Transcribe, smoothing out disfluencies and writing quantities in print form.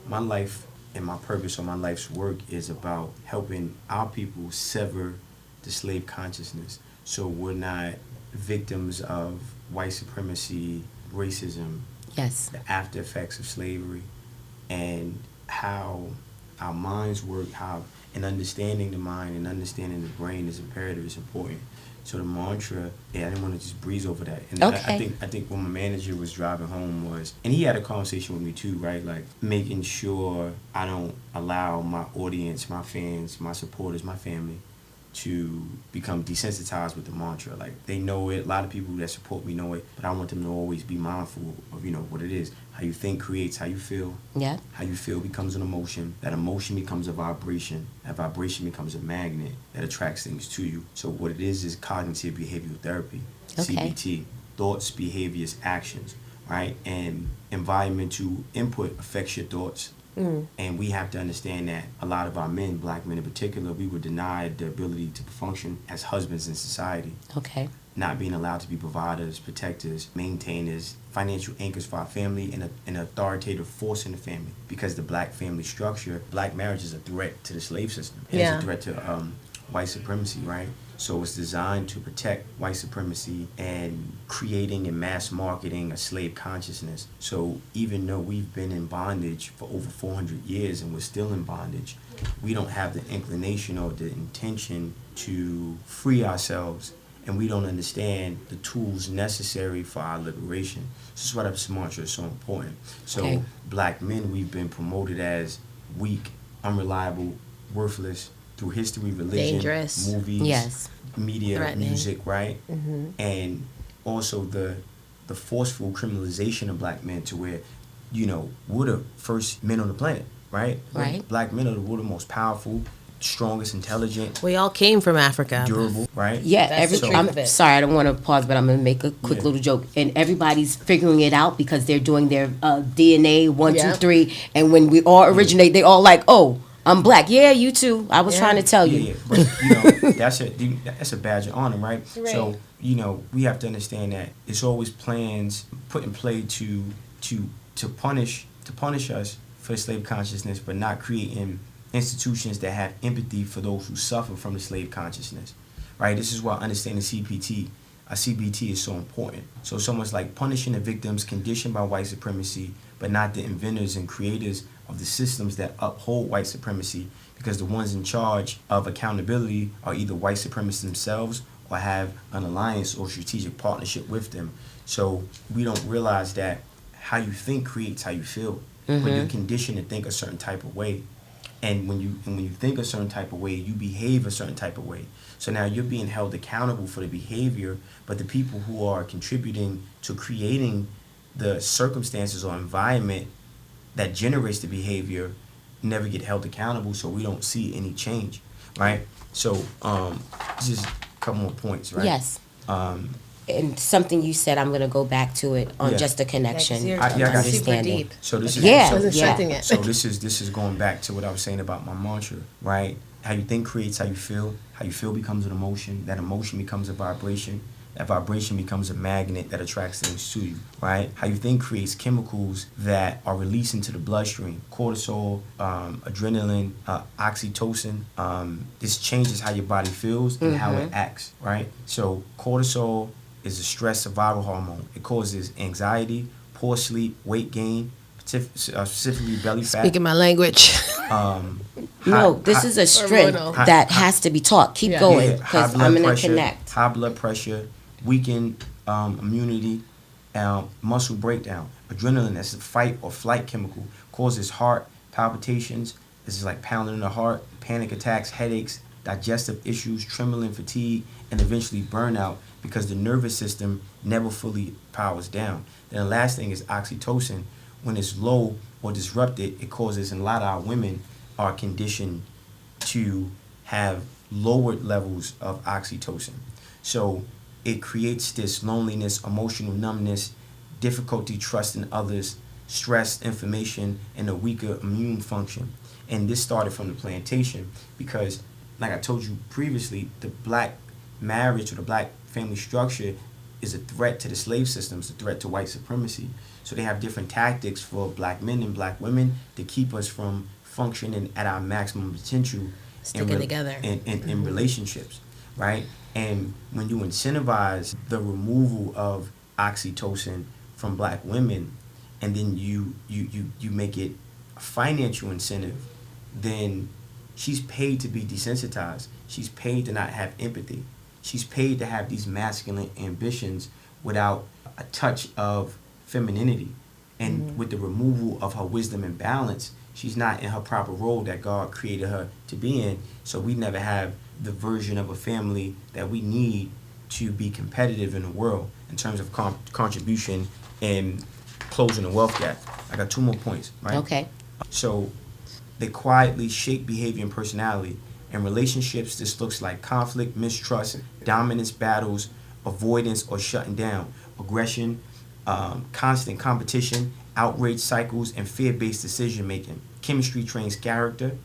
my life and my purpose or my life's work is about helping our people sever the slave consciousness, so we're not victims of white supremacy, racism, Yes. the after effects of slavery, and how our minds work, how and understanding the mind and understanding the brain is imperative, is important. So the mantra, yeah, I didn't want to just breeze over that. And Okay. I think when my manager was driving home was, and he had a conversation with me too, right? Like making sure I don't allow my audience, my fans, my supporters, my family to become desensitized with the mantra. Like they know it. A lot of people that support me know it, but I want them to always be mindful of what it is. How you think creates how you feel. Yeah. How you feel becomes an emotion. That emotion becomes a vibration. That vibration becomes a magnet that attracts things to you. So what it is cognitive behavioral therapy, Okay. CBT, thoughts, behaviors, actions, right? And environmental input affects your thoughts. And we have to understand that a lot of our men, black men in particular, we were denied the ability to function as husbands in society. Okay. Not being allowed to be providers, protectors, maintainers, financial anchors for our family, and an authoritative force in the family. Because the black family structure, black marriage is a threat to the slave system. It's a threat to white supremacy, right? So it's designed to protect white supremacy and creating and mass marketing a slave consciousness. So even though we've been in bondage for over 400 years and we're still in bondage, we don't have the inclination or the intention to free ourselves, and we don't understand the tools necessary for our liberation. This is why this mantra is so important. So Okay. black men, we've been promoted as weak, unreliable, worthless through history, religion, Dangerous. movies, Yes. media, Threatening. music, right? And also the forceful criminalization of black men to where, we're the first men on the planet, right? Right. Black men we're the most powerful, strongest, intelligent, We all came from Africa. durable, right? Yeah, That's the truth I'm of it. sorry, I don't want to pause, but I'm going to make a quick Yeah. little joke. And everybody's figuring it out because they're doing their DNA, one, two, Yeah. three. And when we all originate, they all like, oh, I'm black. Yeah, you too. I was Yeah. trying to tell Yeah, you. yeah. But that's a badge of honor, right? Right. So we have to understand that it's always plans put in play to punish us for slave consciousness, but not creating institutions that have empathy for those who suffer from the slave consciousness, right? This is why understanding CBT is so important. So it's almost like punishing the victims conditioned by white supremacy, but not the inventors and creators of the systems that uphold white supremacy, because the ones in charge of accountability are either white supremacists themselves or have an alliance or strategic partnership with them. So we don't realize that how you think creates how you feel. When you're conditioned to think a certain type of way, and when you think a certain type of way, you behave a certain type of way. So now you're being held accountable for the behavior, but the people who are contributing to creating the circumstances or environment that generates the behavior never get held accountable, so we don't see any change, right? So just a couple more points, right? Yes. And something you said, I'm going to go back to it on Yeah. just a connection. You're I got you. super deep. So this is Yeah, so, Wasn't yeah. expecting it. so this is going back to what I was saying about my mantra, right? How you think creates how you feel. How you feel becomes an emotion. That emotion becomes a vibration. That vibration becomes a magnet that attracts things to you, right? How you think creates chemicals that are released into the bloodstream. Cortisol, adrenaline, oxytocin. This changes how your body feels and how it acts, right? So cortisol is a stress survival hormone. It causes anxiety, poor sleep, weight gain, specifically belly fat. Speaking my language. No, this is a strength Hormonal. that has to be taught. Keep Yeah. going, high because blood I'm going to pressure, connect. high blood pressure, weakened immunity, muscle breakdown. Adrenaline, that's a fight or flight chemical, causes heart palpitations. This is like pounding in the heart, panic attacks, headaches, digestive issues, trembling, fatigue, and eventually burnout, because the nervous system never fully powers down. Then the last thing is oxytocin. When it's low or disrupted, it causes, and a lot of our women are conditioned to have lowered levels of oxytocin. So it creates this loneliness, emotional numbness, difficulty trusting others, stress, inflammation, and a weaker immune function. And this started from the plantation because, like I told you previously, the black marriage or the black family structure is a threat to the slave system, it's a threat to white supremacy. So they have different tactics for black men and black women to keep us from functioning at our maximum potential Sticking together. in relationships, right? And when you incentivize the removal of oxytocin from black women, and then you make it a financial incentive, then she's paid to be desensitized. She's paid to not have empathy. She's paid to have these masculine ambitions without a touch of femininity. And with the removal of her wisdom and balance, she's not in her proper role that God created her to be in. So we never have the version of a family that we need to be competitive in the world in terms of contribution and closing the wealth gap. I got 2 more points, right? Okay. So they quietly shape behavior and personality. In relationships, this looks like conflict, mistrust, dominance battles, avoidance or shutting down, aggression, constant competition, outrage cycles, and fear-based decision-making. Chemistry trains character.